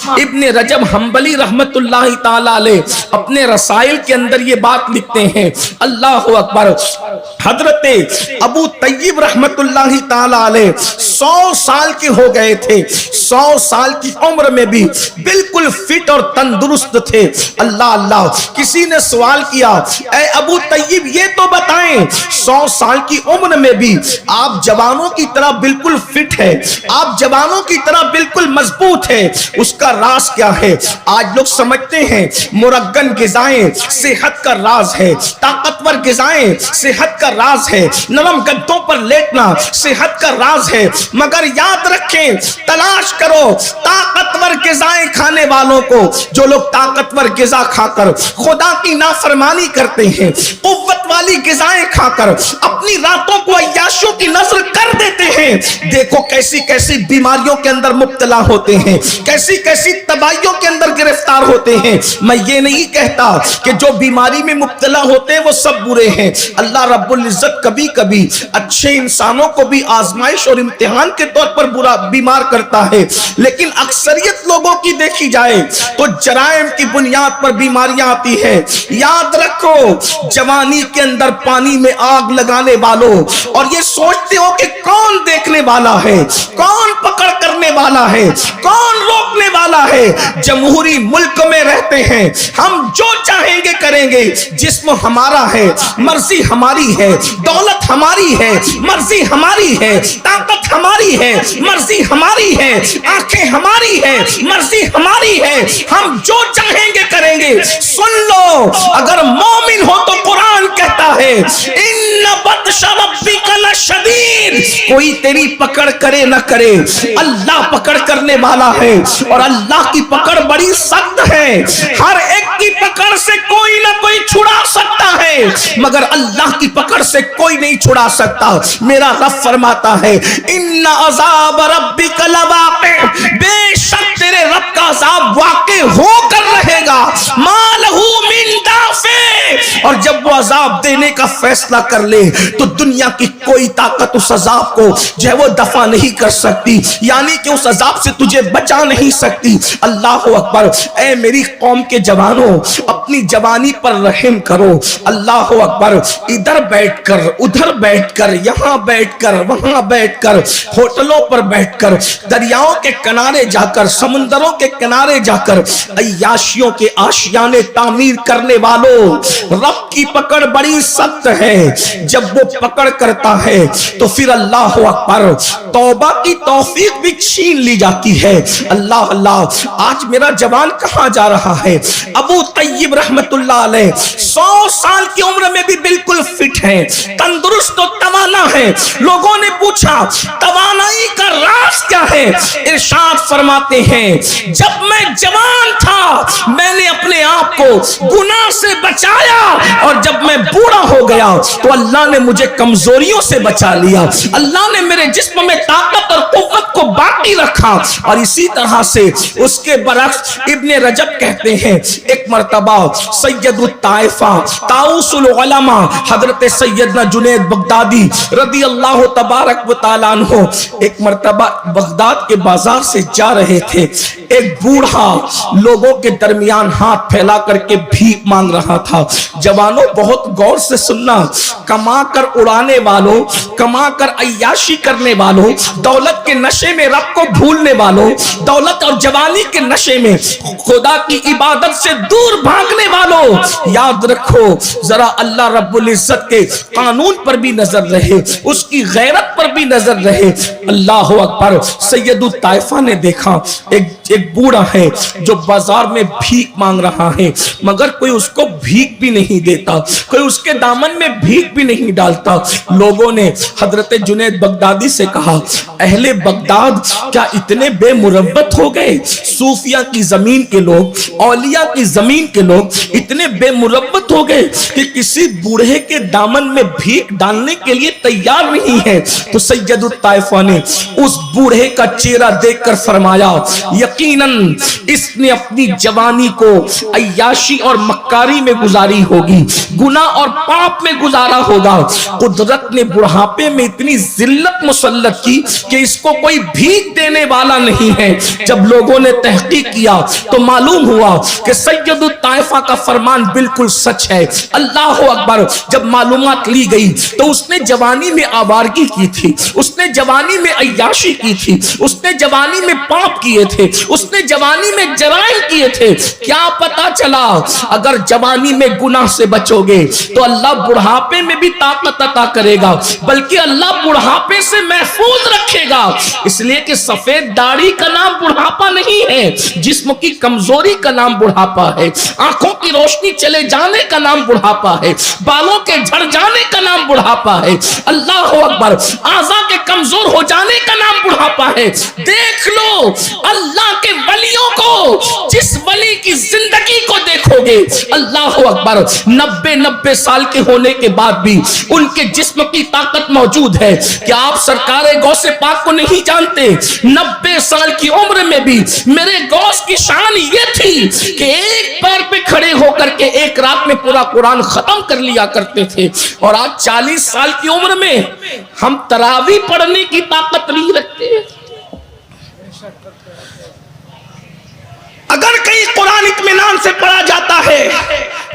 ابن رجب حنبلی رحمت اللہ تعالی علیہ اپنے رسائل کے اندر یہ بات لکھتے ہیں، اللہ اکبر، حضرت ابو طیب رحمت اللہ تعالی علیہ 100 سال کے ہو گئے تھے، 100 سال کی عمر میں بھی بالکل فٹ اور تندرست تھے۔ اللہ اللہ، کسی نے سوال کیا، اے ابو طیب یہ تو بتائیں 100 سال کی عمر میں بھی آپ جوانوں کی طرح بالکل فٹ ہے، آپ جوانوں کی طرح بالکل مضبوط ہے، اس کا راز کیا ہے؟ آج لوگ سمجھتے ہیں مرغن غذائیں صحت کا راز ہے، طاقتور غذائیں صحت کا راز ہے، نرم گدوں پر لیٹنا صحت کا راز ہے، مگر یاد رکھیں، تلاش کرو طاقتور غذائیں کھانے والوں کو، جو لوگ طاقتور غذا کھا کر خدا کی نافرمانی کرتے ہیں، قوت والی غذائیں کھا کر اپنی راتوں کو عیاشوں کی نذر کر دیتے ہیں، دیکھو کیسی کیسی بیماریوں کے اندر مبتلا ہوتے ہیں، کیسی کیسی تباہیوں کے اندر گرفتار ہوتے ہیں۔ میں یہ نہیں کہتا کہ جو بیماری میں مبتلا ہوتے ہیں وہ سب برے ہیں، اللہ رب العزت کبھی کبھی اچھے انسانوں کو بھی آزمائش اور امتحان کے طور پر برا بیمار کرتا ہے، لیکن اکثریت لوگوں کی دیکھی جائے تو جرائم کی بنیاد پر بیماریاں آتی ہیں۔ یاد رکھو، جوانی کے اندر پانی میں آگ لگانے والوں اور یہ سوچتے ہو کہ کون دیکھنے والا ہے، کون پکڑ کرنے والا ہے، کون روکنے والا ہے؟ جمہوری ملک میں رہتے ہیں، ہم جو چاہیں گے کریں گے، جسم ہمارا ہے، مرضی ہماری ہے، دولت ہماری ہے، مرضی ہماری ہے، طاقت ہماری ہے، مرضی ہماری ہے، آنکھیں ہماری ہے، مرضی ہماری ہے، ہم جو چاہیں گے کریں گے۔ سن لو، اگر مومن ہو تو قرآن کہتا ہے ان بطش ربک لشدید، کوئی تیری پکڑ کرے نہ کرے، اللہ پکڑ کرنے والا ہے، اور اللہ کی پکڑ بڑی سخت ہے، ہر ایک کی پکڑ سے کوئی نہ کوئی چھڑا سکتا ہے، مگر اللہ کی پکڑ سے کوئی نہیں چھڑا سکتا۔ میرا رب فرماتا ہے ان عذاب ربک لواقع، بے شک تیرے رب کا عذاب واقع ہو کر رہے گا، ما لہ من دافع، اور جب وہ عذاب دینے کا فیصلہ کر لے تو دنیا کی کوئی طاقت اس عذاب کو جو ہے وہ دفع نہیں کر سکتی، یعنی کہ اس عذاب سے تجھے بچا نہیں سکتی۔ اللہ اکبر، اے میری قوم کے جوانوں، اپنی جوانی پر رحم کرو۔ اللہ اکبر، ادھر بیٹھ کر، ادھر بیٹھ کر، یہاں بیٹھ کر، وہاں بیٹھ کر، ہوٹلوں پر بیٹھ کر، دریاؤں کے کنارے جا کر، سمندروں کے کنارے جا کر عیاشیوں کے آشیانے تعمیر کرنے والوں، رب کی پکڑ بڑی سخت ہے، جب وہ پکڑ کرتا ہے تو پھر اللہ اکبر توبہ کی توفیق بھی چھین لی جاتی ہے۔ اللہ اللہ، آج میرا جوان کہاں جا رہا ہے؟ ابو طیب رحمت اللہ علیہ 100 سال کی عمر میں بھی بالکل فٹ ہے، تندرست و توانا ہے۔ لوگوں نے پوچھا توانائی کا راز کیا ہے؟ ارشاد فرماتے ہیں جب میں جوان تھا میں نے اپنے آپ کو گناہ سے بچایا، اور جب میں بوڑھا ہو گیا تو اللہ نے مجھے کمزوریوں سے بچا لیا، اللہ نے میرے جسم میں طاقت اور قوت کو باقی رکھا۔ اور اسی طرح سے اس کے برعکس ابن رجب کہتے ہیں ایک مرتبہ سید الطائفہ طاؤس العلماء حضرت سیدنا جنید بغدادی رضی اللہ تبارک و تعالیٰ عنہ ایک مرتبہ بغداد کے بازار سے جا رہے تھے، ایک بوڑھا لوگوں کے درمیان ہاتھ پھیلا کر کے بھیک مانگ رہا تھا۔ جوانوں بہت غور سے سننا، کما کر اڑانے والوں، کما کر عیاشی کرنے والوں، دولت کے نشے میں رب کو بھولنے والوں، دولت اور جوانی کے نشے میں خدا کی عبادت سے دور بھاگنے والوں، یاد رکھو ذرا اللہ رب العزت کے قانون پر بھی نظر رہے، اس کی غیرت پر بھی نظر رہے۔ اللہ اکبر، سید الطائفہ نے دیکھا ایک بوڑھا ہے جو بازار میں بھیک مانگ رہا ہے، مگر کوئی اس کو بھیک بھی نہیں دیتا، کوئی اس کے دامن میں بھیک بھی نہیں ڈالتا۔ لوگوں نے حضرت جنید بغدادی سے کہا اہل بغداد کیا اتنے بے مروت ہو گئے؟ صوفیہ کی زمین کے لوگ، اولیاء کی زمین کے لوگ اتنے بے مروت ہو گئے کہ کسی بوڑھے کے دامن میں بھیک ڈالنے کے لیے تیار نہیں ہے۔ تو سید الطائفہ نے اس بوڑھے کا چہرہ دیکھ کر فرمایا یقیناً اس نے اپنی جوانی کو عیاشی اور مکاری میں گزاری ہوگی، گناہ اور پاپ میں گزارا ہوگا۔ قدرت نے بڑھاپے میں اتنی ذلت مسلط کی کہ اس کو کوئی بھیک دینے والا نہیں ہے۔ جب لوگوں نے تحقیق کیا تو معلوم ہوا کہ سید الطائفہ کا فرمان بالکل سچ ہے۔ اللہ اکبر۔ جب معلومات لی گئی تو اس نے جوانی میں آوارگی کی تھی، اس نے جوانی میں عیاشی کی تھی، اس نے جوانی میں پاپ کیے تھے، اس نے جوانی میں جرائم کیے تھے۔ کیا پتا چلا اگر جوانی میں گناہ سے بچو گے تو اللہ بڑھاپے میں بھی طاقت عطا کرے گا، بلکہ اللہ بڑھاپے سے محفوظ رکھے گا۔ اس لیے کہ سفید داڑھی کا نام بڑھاپا نہیں ہے، جسم کی کمزوری کا نام بڑھاپا ہے، آنکھوں کی روشنی چلے جانے کا نام بڑھاپا ہے، بالوں کے جھڑ جانے کا نام بڑھاپا ہے، اللہ اکبر، اعضاء کے کمزور ہو جانے کا نام بڑھاپا ہے۔ دیکھ لو اللہ کے ولیوں کو، جس ولی کی زندگی کو دیکھو گے، اللہ اکبر، 90 سال کے ہونے کے بعد بھی ان کے جسم کی طاقت موجود ہے۔ کیا آپ سرکار غوث پاک کو نہیں جانتے؟ 90 سال کی عمر میں بھی میرے غوث کی شان یہ تھی کہ ایک پیر پہ کھڑے ہو کر کے ایک رات میں پورا قرآن ختم کر لیا کرتے تھے، اور آج 40 سال کی عمر میں ہم تراویح پڑھنے کی طاقت نہیں رکھتے۔ اگر کہیں قرآن اطمینان سے پڑھا جاتا ہے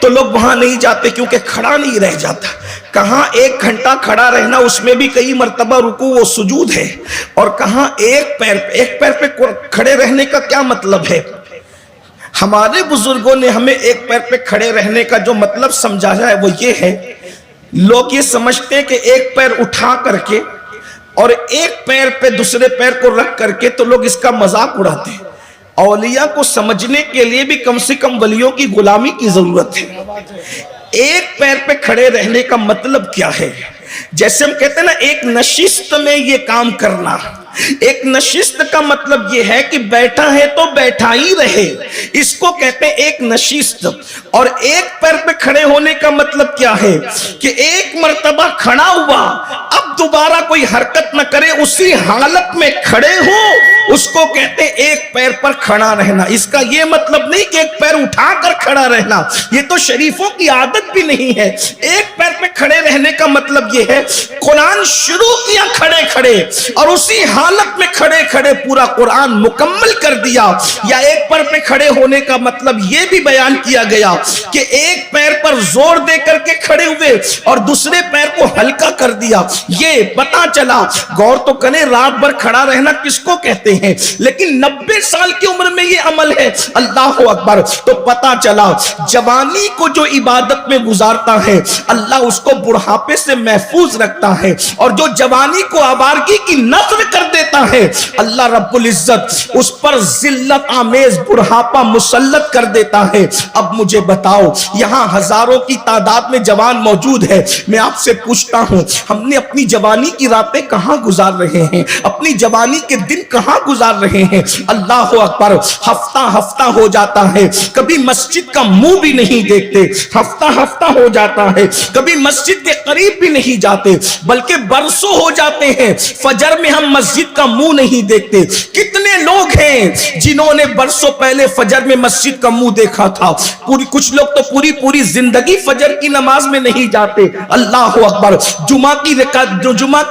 تو لوگ وہاں نہیں جاتے، کیونکہ کھڑا نہیں رہ جاتا۔ کہاں 1 گھنٹہ کھڑا رہنا، اس میں بھی کئی مرتبہ رکوع و سجود ہے، اور کہاں ایک پیر پہ کھڑے رہنے کا کیا مطلب ہے؟ ہمارے بزرگوں نے ہمیں ایک پیر پہ کھڑے رہنے کا جو مطلب سمجھایا ہے وہ یہ ہے، لوگ یہ سمجھتے ہیں کہ ایک پیر اٹھا کر کے اور ایک پیر پہ دوسرے پیر کو رکھ کر کے تو لوگ اس کا مذاق اڑاتے ہیں۔ اولیاء کو سمجھنے کے لیے بھی کم سے کم ولیوں کی غلامی کی ضرورت ہے۔ ایک پیر پہ کھڑے رہنے کا مطلب کیا ہے؟ جیسے ہم کہتے ہیں نا ایک نشست میں یہ کام کرنا، ایک نشست کا مطلب یہ ہے کہ بیٹھا ہے تو بیٹھا ہی رہے، اس کو کہتے ہیں ایک نشست۔ اور ایک پیر پہ کھڑے ہونے کا مطلب کیا ہے کہ ایک مرتبہ کھڑا ہوا، اب دوبارہ کوئی حرکت نہ کرے، اسی حالت میں کھڑے ہو، اس کو کہتے ہیں ایک پیر پر کھڑا رہنا۔ اس کا یہ مطلب نہیں کہ ایک پیر اٹھا کر کھڑا رہنا، یہ تو شریفوں کی عادت بھی نہیں ہے۔ ایک پیر پہ کھڑے رہنے کا مطلب یہ ہے قرآن شروع کیا کھڑے کھڑے اور اسی حالت میں کھڑے کھڑے پورا قرآن مکمل کر دیا۔ یا ایک پیر پہ کھڑے ہونے کا مطلب یہ بھی بیان کیا گیا کہ ایک پیر پر زور دے کر کے کھڑے ہوئے اور دوسرے پیر کو ہلکا کر دیا۔ یہ پتا چلا، غور تو کریں، رات بھر کھڑا رہنا کس کو کہتے ہیں، لیکن 90 سال کی عمر میں یہ عمل ہے، اللہ اکبر۔ تو پتا چلا جوانی کو جو عبادت میں گزارتا ہے اللہ اس کو بڑھاپے سے محفوظ رکھتا ہے، اور جو جوانی کو آوارگی کی نذر کر دیتا ہے اللہ رب العزت اس پر ذلت آمیز بڑھاپا مسلط کر دیتا ہے۔ اب مجھے بتاؤ، یہاں ہزاروں کی تعداد میں جوان موجود ہے، میں آپ سے پوچھتا ہوں ہم نے اپنی جوانی کی راتیں کہاں گزار رہے ہیں، اپنی جوانی کے دن کہاں گزار رہے ہیں؟ اللہ اکبر، ہفتہ ہفتہ ہو جاتا ہے، کبھی مسجد کا منہ بھی نہیں دیکھتے، ہفتہ ہفتہ ہو جاتا ہے، کبھی مسجد کے قریب بھی نہیں جاتے، بلکہ برسوں ہو جاتے ہیں فجر میں ہم مسجد کا منہ نہیں دیکھتے۔ کتنے لوگ ہیں جنہوں نے برسوں پہلے فجر میں مسجد کا منہ دیکھا تھا، کچھ لوگ تو پوری زندگی فجر کی نماز میں نہیں جاتے۔ اللہ اکبر، جمعہ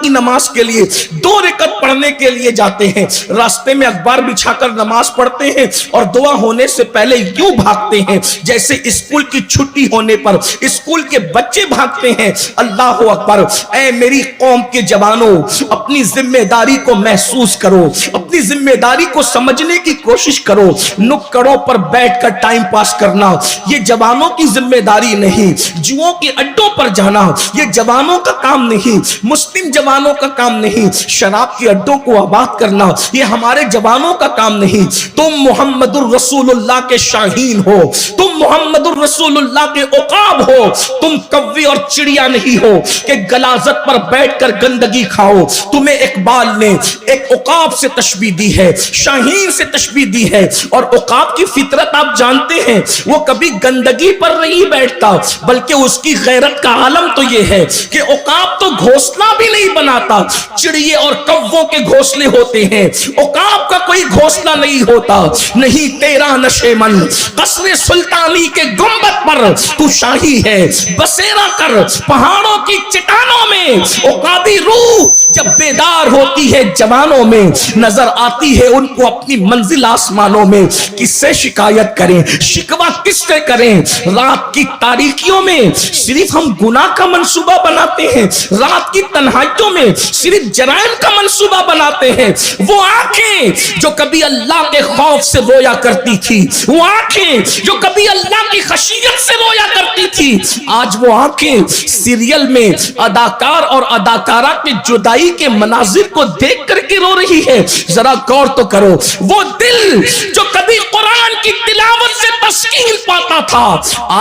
کی نماز کے لیے 2 رکعت پڑھنے کے لیے جاتے ہیں، راستے میں اخبار بچھا کر نماز پڑھتے ہیں اور دعا ہونے سے پہلے یوں بھاگتے ہیں جیسے اسکول کی چھٹی ہونے پر اسکول کے بچے بھاگتے ہیں۔ اللہ اکبر، اے میری قوم کے جوانوں، اپنی ذمہ داری کو محسوس کرو، اپنی ذمہ داری کو سمجھنے کی کوشش کرو۔ نکڑوں پر بیٹھ کر ٹائم پاس کرنا یہ جوانوں کی ذمہ داری نہیں، جوؤں کے اڈوں پر جانا یہ جوانوں کا کام نہیں، مسلم جوانوں کا کام نہیں، شراب کے اڈوں کو آباد کرنا یہ ہمارے جوانوں کا کام نہیں۔ تم محمد الرسول اللہ کے شاہین ہو، تم محمد الرسول اللہ کے عقاب ہو، تم کوے اور چڑیا نہیں ہو کہ غلاظت پر بیٹھ کر گندگی کھاؤ۔ تمہیں اقبال نے ایک عقاب سے تشبیہ دی ہے، شاہین سے تشبیہ دی ہے، اور عقاب کی فطرت آپ جانتے ہیں، وہ کبھی گندگی پر نہیں بیٹھتا، بلکہ اس کی غیرت کا عالم تو یہ ہے کہ عقاب تو گھونسلہ بھی نہیں بناتا، چڑیے اور کووں کے گھونسلے ہوتے ہیں، عقاب کا کوئی گھونسلہ نہیں ہوتا۔ نہیں تیرا نشے من قصر سلطانی کے گنبد پر تو شاہی ہے، بسیرا کر پہاڑوں کی چٹانوں میں۔ عقابی روح جب بیدار ہوتی ہے جوانوں میں، نظر آتی ہے ان کو اپنی منزل آسمانوں میں۔ کس سے شکایت کریں، شکوہ کس سے کریں؟ رات کی تاریکیوں میں صرف ہم گناہ کا منصوبہ بناتے ہیں، رات کی تنہائیوں میں صرف جرائم کا منصوبہ بناتے ہیں۔ وہ آنکھیں جو کبھی اللہ کے خوف سے رویا کرتی تھی، وہ آنکھیں جو کبھی اللہ کی خشیت سے رویا کرتی تھی، آج وہ آنکھیں سیریل میں اداکار اور اداکارہ کے جدائی کے مناظر کو دیکھ کر کے رو رہی ہے۔ ذرا غور تو کرو، وہ دل جو کبھی قرآن کی تلاوت سے تسکین پاتا تھا،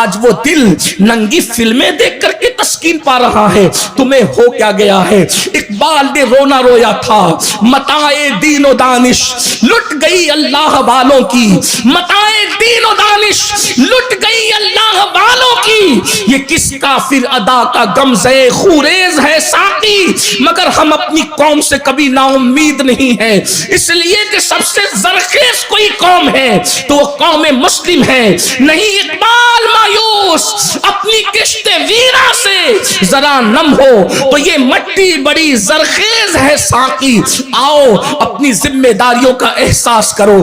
آج وہ دل ننگی فلمیں دیکھ کر کے تسکین پا رہا ہے۔ تمہیں ہو کیا گیا ہے؟ اقبال نے رونا رویا تھا، متاع دین و دانش لٹ گئی اللہ والوں کی، متاع دین و دانش لٹ گئی اللہ والوں کی۔ یہ کس کافر ادا کا غمزے خوریز ہے ساقی، مگر ہم اپنی قوم سے کبھی نا امید نہیں ہے، اس لیے کہ سب سے زرخیز کوئی قوم ہے تو وہ قوم مسلم ہے۔ نہیں اقبال مایوس اپنی کشت ویرا سے ذرا نم ہو تو یہ مٹی بڑی زرخیز ہے ساقی، آؤ اپنی ذمہ داریوں کا احساس کرو۔